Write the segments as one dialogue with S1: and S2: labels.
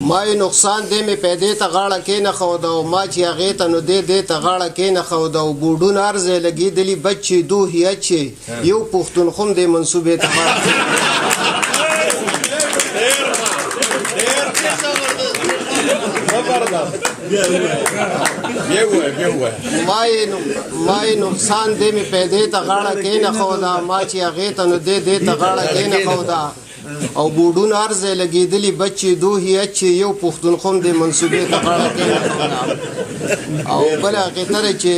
S1: ما نقصان دې مې پیدې ته غاړه کې نه خوده او ما چې هغې ته نو دې ته غاړه کې نه خوده او بوډون ارزې لګېدلي بچې دو هیچې یو پښتونخوم دې منصوبې ته غاړه ما نقصان دې مې پیدې ته غاړه کې نه خوده ما چې هغې ته نو دې ته غاړه کې نه خوده او بوډون ارزې لګېدلي بچې دو هیچې یو پښتونخوم دې منصوبې ته غاړه کې نه خوده او بله قطره چې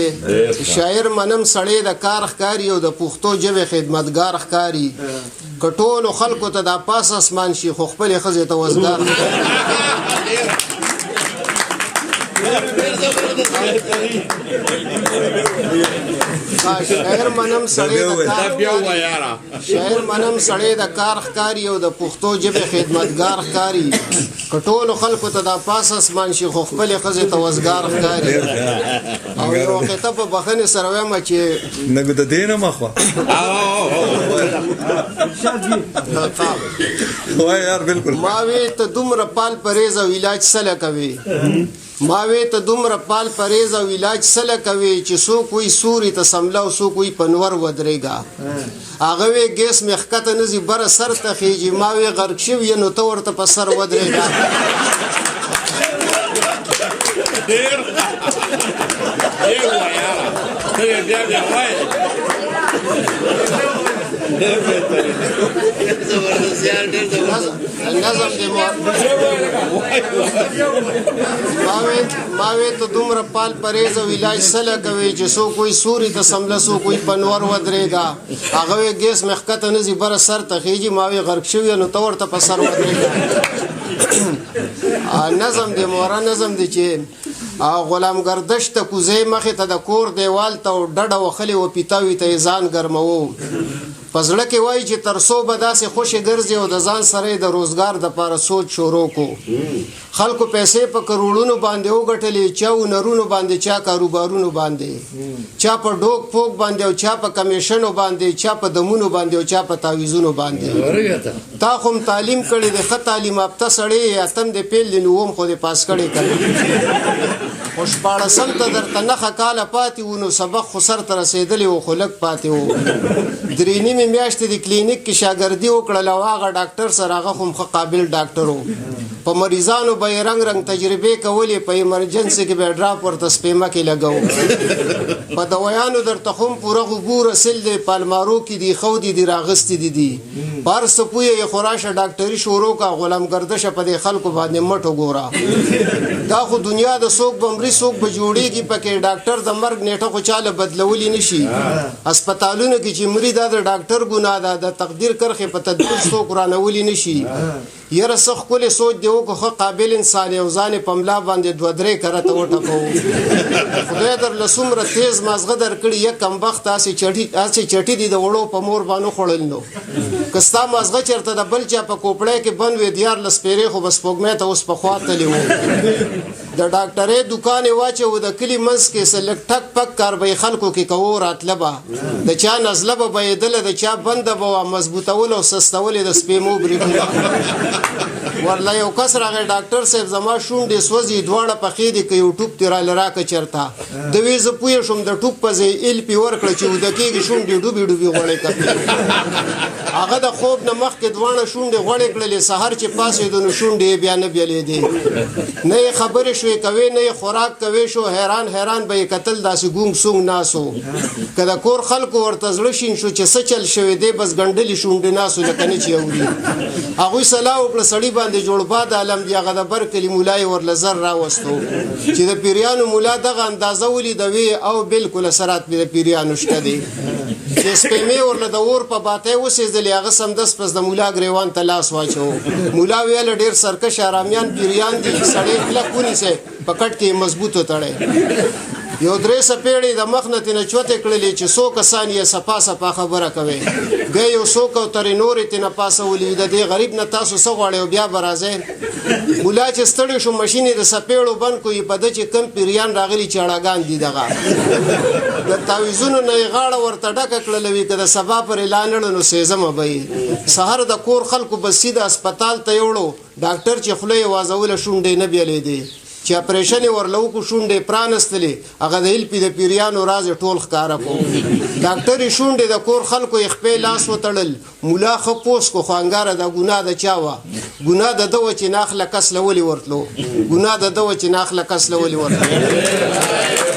S1: شاعر منم سړی د کار ښکاري او د پښتو ژبې خدمتګار ښکاري که ټولو خلکو ته دا پاس اسمان شي خو خپلې ښځې ته وزګار شاعر منم سړی د کار ښکاري او د پښتو ژبې خدمتګار ښکاري که ټولو خلکو ته دا پاس اسمان شي خو خپلې ښځې ته وزګار ښکاري او یو قطعه په بخښنې سره وایم چې
S2: نګو د دې نه مخوه وای یار بالکل
S1: ما وی ته دومره پال پرهیز او علاج سله کوي ما وی ته دومره پال پرهیز او علاج سله کوي چې څوک وي سوري ته سمله او څوک وي په نور ودرېږه هغه وی ګیس مې ښکته نه ځي بره سر ته خیږي ما وی غرق شوي نو ته ورته په سر ودرېږه نظم دې ما وی ته دومره پال پرهیز او علاج سله کوي چې څوک وي سوري ته سمله څوک وي په نور ودرېږه هغه وی ګیس مې ښکته نه ځي بره سر ته خیږي ما وی غرق شوي نو ته ورته په سر ودرېږه نظم دې مورا نظم دې چې غلام گردش ته کوزې مخې ته د کور دیوال ته ډډه وخلې و پیتاوي ته یې ځان ګرموو په زړه کې وایي چې تر څو به داسې خوشې ګرځي او د ځان سره د روزګار دپاره سوچ شروع کو خلکو پیسې په کروړونو باندې وګټلې چا هنرونو باندې چا کاروبارونو باندې چا په ډوک پوک باندې او چا په کمیشنو باندې چا په دمونو باندې او چا په تعویزونو باندې تا خو تعلیم کړی د ښه تعلیم یافته سړی اتم د پیل د نوم خو د پاس کړی کړی خو شپاړسم ته درته نښه کاله پاتې و نو سبق خو سر ته رسېدلی و خو لږ پاتې و درې نیمې میاشتې د کلینیک کې شاګردي وکړله او هغه ډاکټر سره هغه خو ښه قابل ډاکټر و په مریضانو به یې رنګ رنګ تجربې کولې په ایمرجنسي کې به یې ډراپ ورته سپېمه کې لګوو په دوایانو درته خو هم پوره غوږو رسل دی په المارو کې دي ښودي دي راغستې دي په هر څه پوهې یې خو راشه ډاکټري شروع کړه غلام ګردشه په دې خلکو باندې مټ وګوره دا خو دنیا د څوک به مري څوک به جوړېږي پکې ډاکټر د مرګ نیټه خو چاله بدلولی نه شي هسپتالونو کې چې مري دا د ډاکټر ګناه ده د تقدیر کرښې په تدبیر څوک رانولی نه شي یاره څه ښکلې سوچ دی وکړو ښه قابل انسان یو ځان یې په ملا باندې دوه درې کرته وټپوو خدای درله څومره تیز مازغه درکړي یک کمبخت هسې چټي دي د وړو په مور باندې خوړل نو که ستا مازغه چېرته د بل چا په کوپړی کې بند وې دیارلس پیرې خو به سپوږمۍ ته اوس پخوا تللی و د ډاکټرۍ دوکان یې واچوو د کلي منځ کې څه لږ ټک پک کار به یې خلکو کې کوو راتله به د چا نزله به بهېدله د چا بنده به وه مضبوطول او سستول یې د سپېمو بریکونه ورله یو کس راغی ډاکټر صاحب زما شونډې سوځي دواړه پخې دي که یو ټوپ دې راله راکړه چېرته د وی زه پوه شوم د ټوپ په ځای ایل پې ورکړه چې وده کېږي شونډې ډوبې ډوبې غوړې کړې هغه د خوب نه مخکې دواړه شونډې غوړې کړلې سهار چې پاڅېدو نو شونډې یې بیا نه بېلېدې نه یې خبرې شوې کوې نه یې خوراک کوې شو حیران حیران به یې کتل داسې ګونګ سونګ ناسو که د کور خلکو ورته زړه شین شو چې څه چل شوی دی بس ګنډلې شونډې ناسو لکه نه چې اوري هغوی صلاح وکړه سړي باندې جوړ باد عالم دی هغه د بر کلي ملا یې ورله زر راوستو چې د پیریانو ملا دغه اندازه ولیدوي او بالکل اثرات د پیریانو شته دی چې سپېمې ورله د اور په باتی وسېزدلې هغه سمدس پس د مولا ګریوان ته لاس واچو مولا ویله ډېر سرکش آرامیان پیریان دي سړی کلک ونیسئ په کټ کې یې مضبوط وتړئ یو درې سپېړې د مخ نه تېنه چوتې کړلې چې څو کسان یې صفا صفا خبره کوي بیا یو څو کوترې نورې تېنه پاسولي د دې غریب نه تاسو څه غواړئ او بیا به راځئ ملا چې ستړی شو مشین یې د سپېړو بند کړو په ده چې کم پیریان راغلي چې اړاګان دي دغه د تعویذونو نه یې غاړه ورته ډکه کړله وي که د سبا پر اعلان اړه نو سېزمه به یې سهار د کور خلکو به سیده اسپتال ته یوړو ډاکټر چې خوله یې وازوله شونډې نه بیلېدې چې اپریشن یې ورله وکړو شونډې پرانستلې هغه د هیلپي د پیریانو راز یې ټول ښکاره کړو ډاکټر یې شونډې د کور خلکو یې خپې لاس وتړل ملا ښه پوس کو خو انګاره دا ګناه د چا وه ګناه د ده وه چې ناخله کس له ولې ورتلو ګناه د ده وه چې ناخله کس له ولې ورتلو